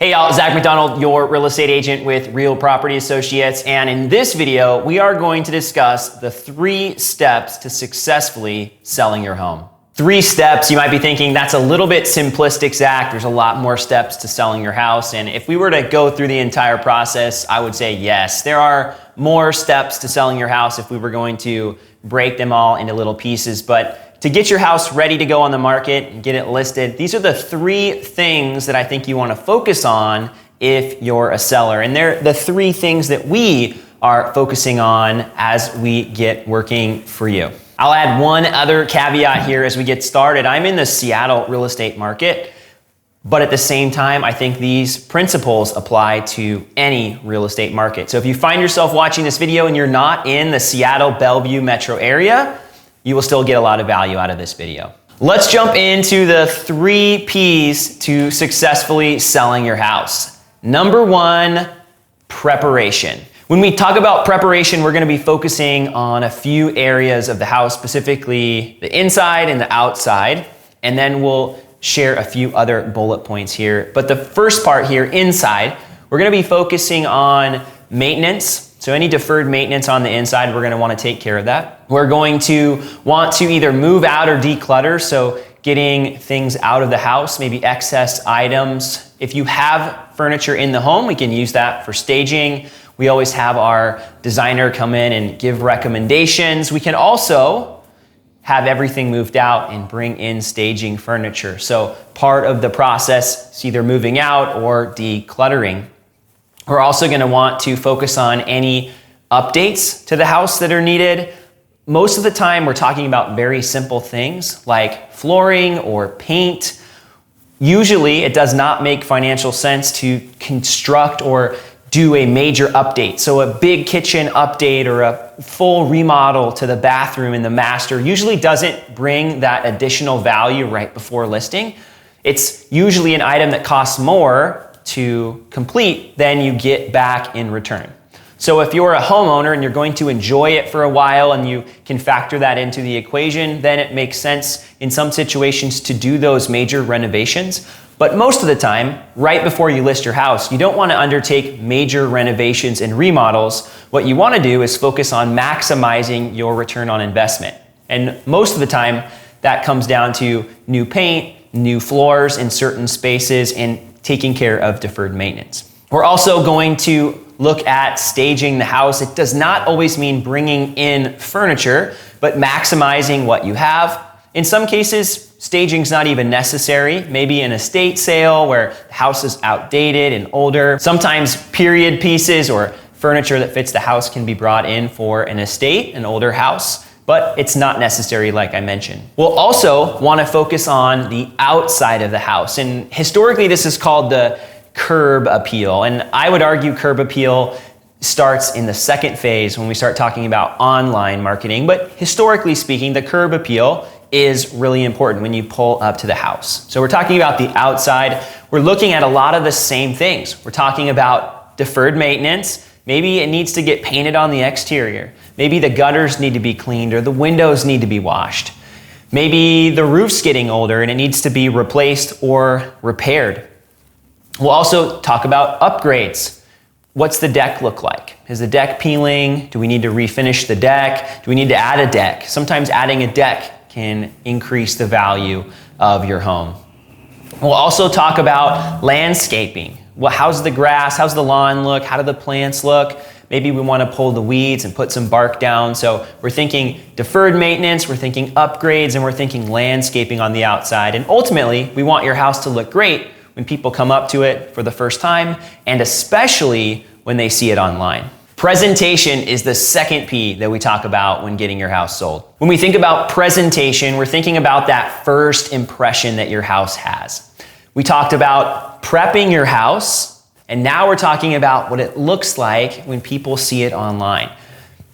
Hey y'all, Zach McDonald, your real estate agent with Real Property Associates. And in this video, we are going to discuss the 3 steps to successfully selling your home. 3 steps, you might be thinking, that's a little bit simplistic, Zach. There's a lot more steps to selling your house. And if we were to go through the entire process, I would say yes, there are more steps to selling your house if we were going to break them all into little pieces. But to get your house ready to go on the market and get it listed, these are the 3 things that I think you want to focus on if you're a seller. And they're the 3 things that we are focusing on as we get working for you. I'll add one other caveat here as we get started. I'm in the Seattle real estate market, but at the same time, I think these principles apply to any real estate market. So if you find yourself watching this video and you're not in the Seattle Bellevue metro area, you will still get a lot of value out of this video. Let's jump into the 3 P's to successfully selling your house. Number 1, preparation. When we talk about preparation, we're gonna be focusing on a few areas of the house, specifically the inside and the outside, and then we'll share a few other bullet points here. But the first part here, inside, we're gonna be focusing on maintenance. So any deferred maintenance on the inside, we're gonna wanna take care of that. We're going to want to either move out or declutter, so getting things out of the house, maybe excess items. If you have furniture in the home, we can use that for staging. We always have our designer come in and give recommendations. We can also have everything moved out and bring in staging furniture. So part of the process is either moving out or decluttering. We're also going to want to focus on any updates to the house that are needed. Most of the time, we're talking about very simple things like flooring or paint. Usually, it does not make financial sense to construct or do a major update. So a big kitchen update or a full remodel to the bathroom and the master usually doesn't bring that additional value right before listing. It's usually an item that costs more to complete than you get back in return. So if you're a homeowner and you're going to enjoy it for a while and you can factor that into the equation, then it makes sense in some situations to do those major renovations. But most of the time, right before you list your house, you don't want to undertake major renovations and remodels. What you want to do is focus on maximizing your return on investment. And most of the time, that comes down to new paint, new floors in certain spaces, and taking care of deferred maintenance. We're also going to look at staging the house. It does not always mean bringing in furniture, but maximizing what you have. In some cases, staging's not even necessary. Maybe an estate sale where the house is outdated and older. Sometimes period pieces or furniture that fits the house can be brought in for an estate, an older house, but it's not necessary like I mentioned. We'll also want to focus on the outside of the house. And historically, this is called the curb appeal. And I would argue curb appeal starts in the second phase when we start talking about online marketing. But historically speaking, the curb appeal is really important when you pull up to the house. So we're talking about the outside. We're looking at a lot of the same things. We're talking about deferred maintenance. Maybe it needs to get painted on the exterior. Maybe the gutters need to be cleaned or the windows need to be washed. Maybe the roof's getting older and it needs to be replaced or repaired. We'll also talk about upgrades. What's the deck look like? Is the deck peeling? Do we need to refinish the deck? Do we need to add a deck? Sometimes adding a deck can increase the value of your home. We'll also talk about landscaping. Well, how's the grass? How's the lawn look? How do the plants look? Maybe we want to pull the weeds and put some bark down. So we're thinking deferred maintenance, we're thinking upgrades, and we're thinking landscaping on the outside. And ultimately, we want your house to look great when people come up to it for the first time, and especially when they see it online. Presentation is the second P that we talk about when getting your house sold. When we think about presentation, we're thinking about that first impression that your house has. We talked about prepping your house, and now we're talking about what it looks like when people see it online.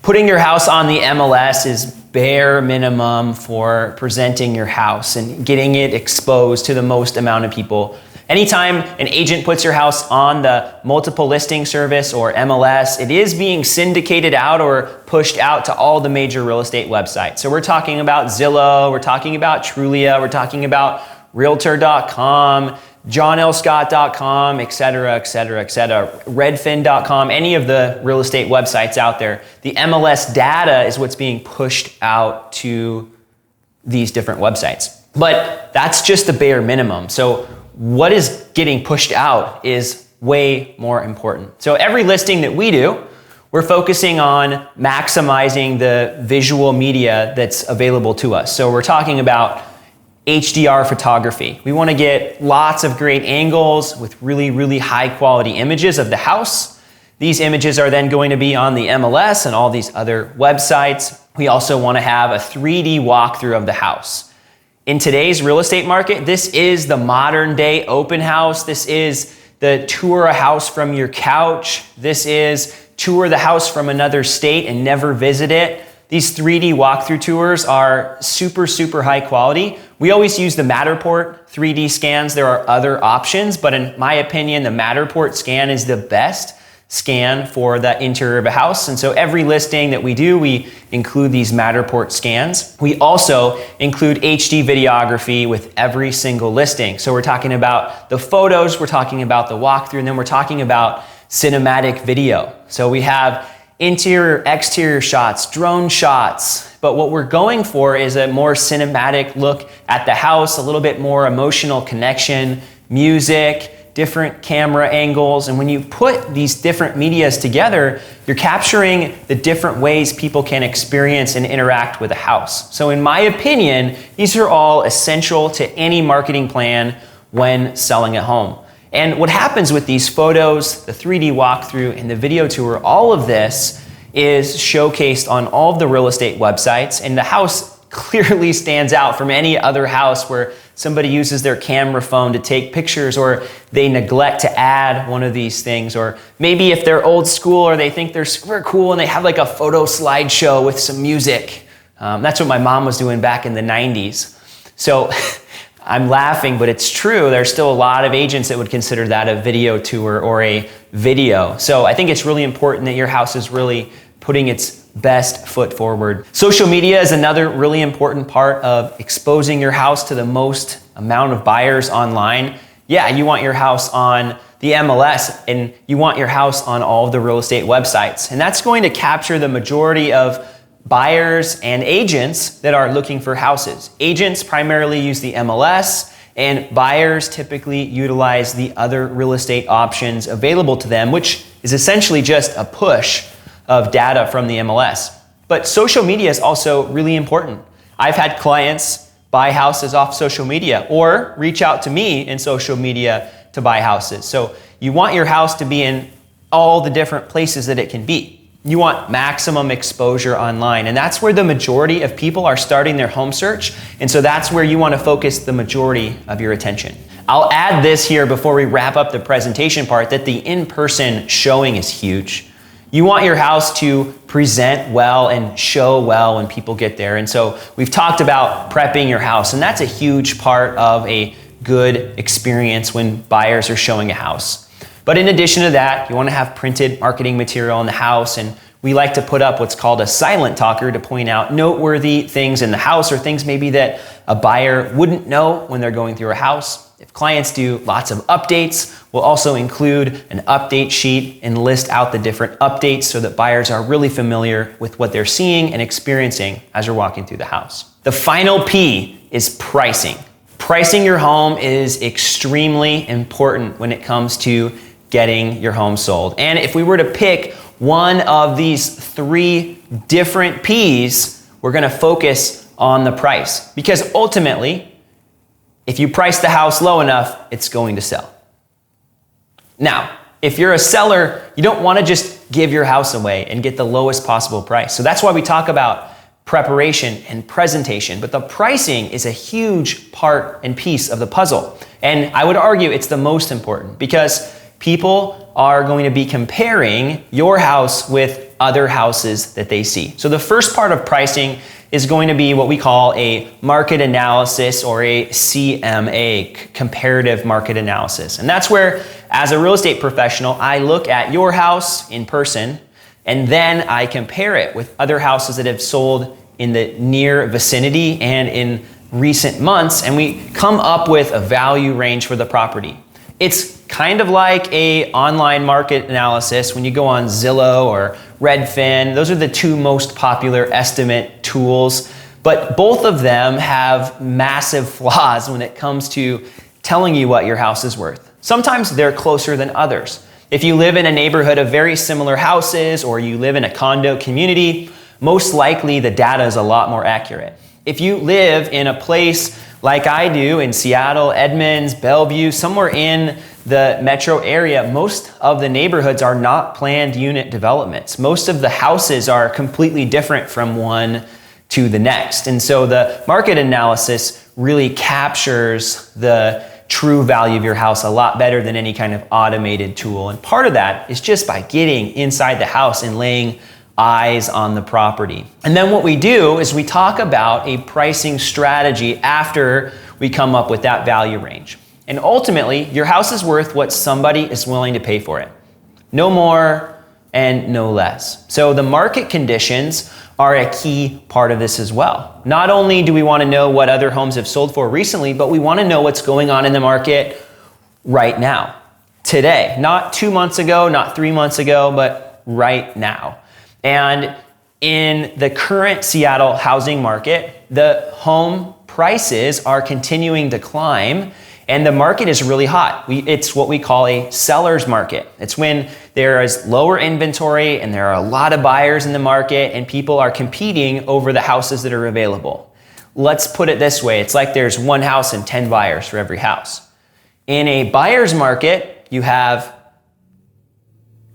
Putting your house on the MLS is bare minimum for presenting your house and getting it exposed to the most amount of people. Anytime an agent puts your house on the multiple listing service or MLS, it is being syndicated out or pushed out to all the major real estate websites. So we're talking about Zillow, we're talking about Trulia, we're talking about Realtor.com, johnlscott.com, et cetera, et cetera, et cetera, redfin.com, any of the real estate websites out there. The MLS data is what's being pushed out to these different websites. But that's just the bare minimum. So what is getting pushed out is way more important. So every listing that we do, we're focusing on maximizing the visual media that's available to us. So we're talking about HDR photography. We want to get lots of great angles with really, really high quality images of the house. These images are then going to be on the MLS and all these other websites. We also want to have a 3D walkthrough of the house. In today's real estate market, this is the modern day open house. This is the tour a house from your couch. This is tour the house from another state and never visit it. These 3D walkthrough tours are super, super high quality. We always use the Matterport 3D scans. There are other options, but in my opinion, the Matterport scan is the best scan for the interior of a house. And so every listing that we do, we include these Matterport scans. We also include HD videography with every single listing. So we're talking about the photos, we're talking about the walkthrough, and then we're talking about cinematic video. So we have interior, exterior shots, drone shots, but what we're going for is a more cinematic look at the house, a little bit more emotional connection, music, different camera angles. And when you put these different medias together, you're capturing the different ways people can experience and interact with a house. So in my opinion, these are all essential to any marketing plan when selling a home. And what happens with these photos, the 3D walkthrough, and the video tour, all of this is showcased on all of the real estate websites, and the house clearly stands out from any other house where somebody uses their camera phone to take pictures, or they neglect to add one of these things, or maybe if they're old school or they think they're super cool and they have like a photo slideshow with some music. That's what my mom was doing back in the 90s. So I'm laughing, but it's true. There's still a lot of agents that would consider that a video tour or a video. So I think it's really important that your house is really putting its best foot forward. Social media is another really important part of exposing your house to the most amount of buyers online. Yeah, you want your house on the MLS and you want your house on all of the real estate websites. And that's going to capture the majority of buyers and agents that are looking for houses. Agents primarily use the MLS, and buyers typically utilize the other real estate options available to them, which is essentially just a push of data from the MLS. But social media is also really important. I've had clients buy houses off social media or reach out to me in social media to buy houses. So you want your house to be in all the different places that it can be. You want maximum exposure online, and that's where the majority of people are starting their home search, and so that's where you want to focus the majority of your attention. I'll add this here before we wrap up the presentation part, that the in-person showing is huge. You want your house to present well and show well when people get there, and so we've talked about prepping your house, and that's a huge part of a good experience when buyers are showing a house. But in addition to that, you want to have printed marketing material in the house, and we like to put up what's called a silent talker to point out noteworthy things in the house, or things maybe that a buyer wouldn't know when they're going through a house. If clients do lots of updates, we'll also include an update sheet and list out the different updates so that buyers are really familiar with what they're seeing and experiencing as you're walking through the house. The final P is pricing. Pricing your home is extremely important when it comes to getting your home sold. And if we were to pick one of these three different P's, we're gonna focus on the price. Because ultimately, if you price the house low enough, it's going to sell. Now, if you're a seller, you don't wanna just give your house away and get the lowest possible price. So that's why we talk about preparation and presentation, but the pricing is a huge part and piece of the puzzle. And I would argue it's the most important, because people are going to be comparing your house with other houses that they see. So the first part of pricing is going to be what we call a market analysis, or a CMA, comparative market analysis. And that's where, as a real estate professional, I look at your house in person, and then I compare it with other houses that have sold in the near vicinity and in recent months, and we come up with a value range for the property. It's kind of like a online market analysis when you go on Zillow or Redfin. Those are the two most popular estimate tools, but both of them have massive flaws when it comes to telling you what your house is worth. Sometimes they're closer than others. If you live in a neighborhood of very similar houses or you live in a condo community, most likely the data is a lot more accurate. If you live in a place like I do in Seattle, Edmonds, Bellevue, somewhere in the metro area, most of the neighborhoods are not planned unit developments. Most of the houses are completely different from one to the next. And so the market analysis really captures the true value of your house a lot better than any kind of automated tool. And part of that is just by getting inside the house and laying eyes on the property. And then what we do is we talk about a pricing strategy after we come up with that value range. And ultimately, your house is worth what somebody is willing to pay for it. No more and no less. So the market conditions are a key part of this as well. Not only do we want to know what other homes have sold for recently, but we want to know what's going on in the market right now, today. Not 2 months ago, not 3 months ago, but right now. And in the current Seattle housing market, the home prices are continuing to climb and the market is really hot. It's what we call a seller's market. It's when there is lower inventory and there are a lot of buyers in the market and people are competing over the houses that are available. Let's put it this way. It's like there's one house and 10 buyers for every house. In a buyer's market, you have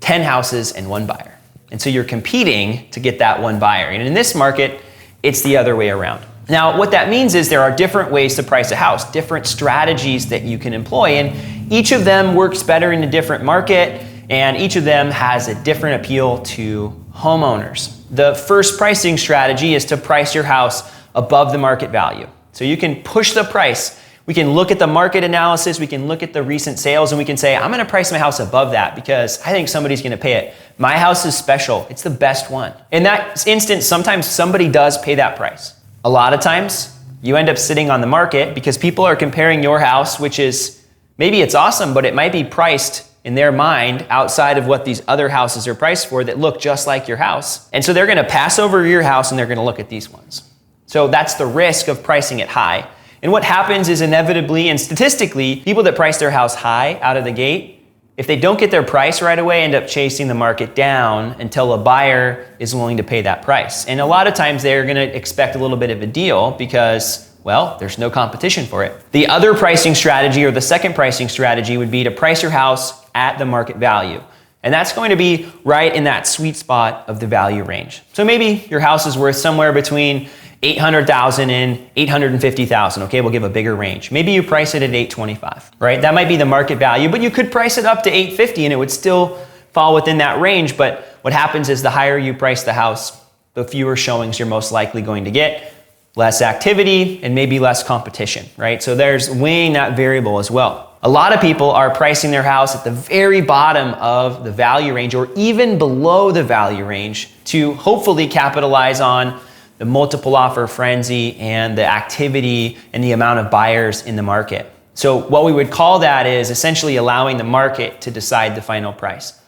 10 houses and one buyer. And so you're competing to get that one buyer. And in this market, it's the other way around. Now, what that means is there are different ways to price a house, different strategies that you can employ, and each of them works better in a different market, and each of them has a different appeal to homeowners. The first pricing strategy is to price your house above the market value. So you can push the price. We can look at the market analysis, we can look at the recent sales, and we can say, I'm gonna price my house above that because I think somebody's gonna pay it. My house is special, it's the best one. In that instance, sometimes somebody does pay that price. A lot of times, you end up sitting on the market because people are comparing your house, which is, maybe it's awesome, but it might be priced in their mind outside of what these other houses are priced for that look just like your house. And so they're gonna pass over your house and they're gonna look at these ones. So that's the risk of pricing it high. And what happens is inevitably and statistically, people that price their house high out of the gate, if they don't get their price right away, end up chasing the market down until a buyer is willing to pay that price. And a lot of times they're gonna expect a little bit of a deal because, well, there's no competition for it. The other pricing strategy, or the second pricing strategy, would be to price your house at the market value. And that's going to be right in that sweet spot of the value range. So maybe your house is worth somewhere between $800,000 and $850,000. Okay, we'll give a bigger range. Maybe you price it at $825,000, right? That might be the market value, but you could price it up to $850,000 and it would still fall within that range. But what happens is the higher you price the house, the fewer showings you're most likely going to get, less activity, and maybe less competition, right? So there's weighing that variable as well. A lot of people are pricing their house at the very bottom of the value range or even below the value range to hopefully capitalize on the multiple offer frenzy and the activity and the amount of buyers in the market. So what we would call that is essentially allowing the market to decide the final price.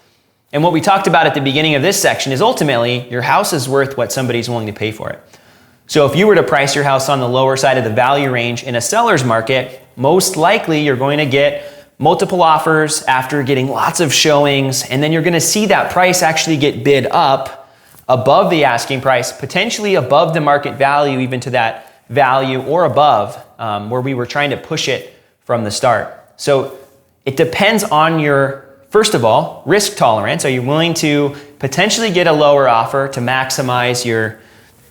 And what we talked about at the beginning of this section is ultimately your house is worth what somebody's willing to pay for it. So if you were to price your house on the lower side of the value range in a seller's market, most likely you're going to get multiple offers after getting lots of showings, and then you're going to see that price actually get bid up above the asking price, potentially above the market value, even to that value or above where we were trying to push it from the start. So it depends on your, first of all, risk tolerance. Are you willing to potentially get a lower offer to maximize your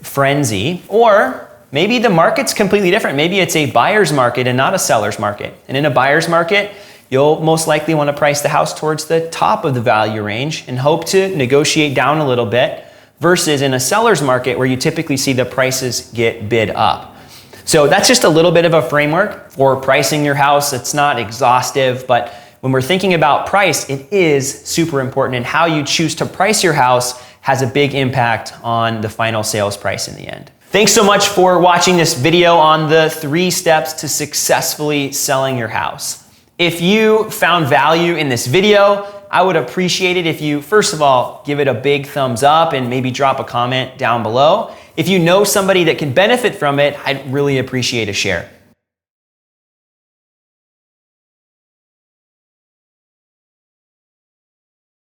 frenzy? Or maybe the market's completely different. Maybe it's a buyer's market and not a seller's market. And in a buyer's market, you'll most likely want to price the house towards the top of the value range and hope to negotiate down a little bit, versus in a seller's market where you typically see the prices get bid up. So that's just a little bit of a framework for pricing your house. It's not exhaustive, but when we're thinking about price, it is super important, and how you choose to price your house has a big impact on the final sales price in the end. Thanks so much for watching this video on the 3 steps to successfully selling your house. If you found value in this video, I would appreciate it if you, first of all, give it a big thumbs up and maybe drop a comment down below. If you know somebody that can benefit from it, I'd really appreciate a share.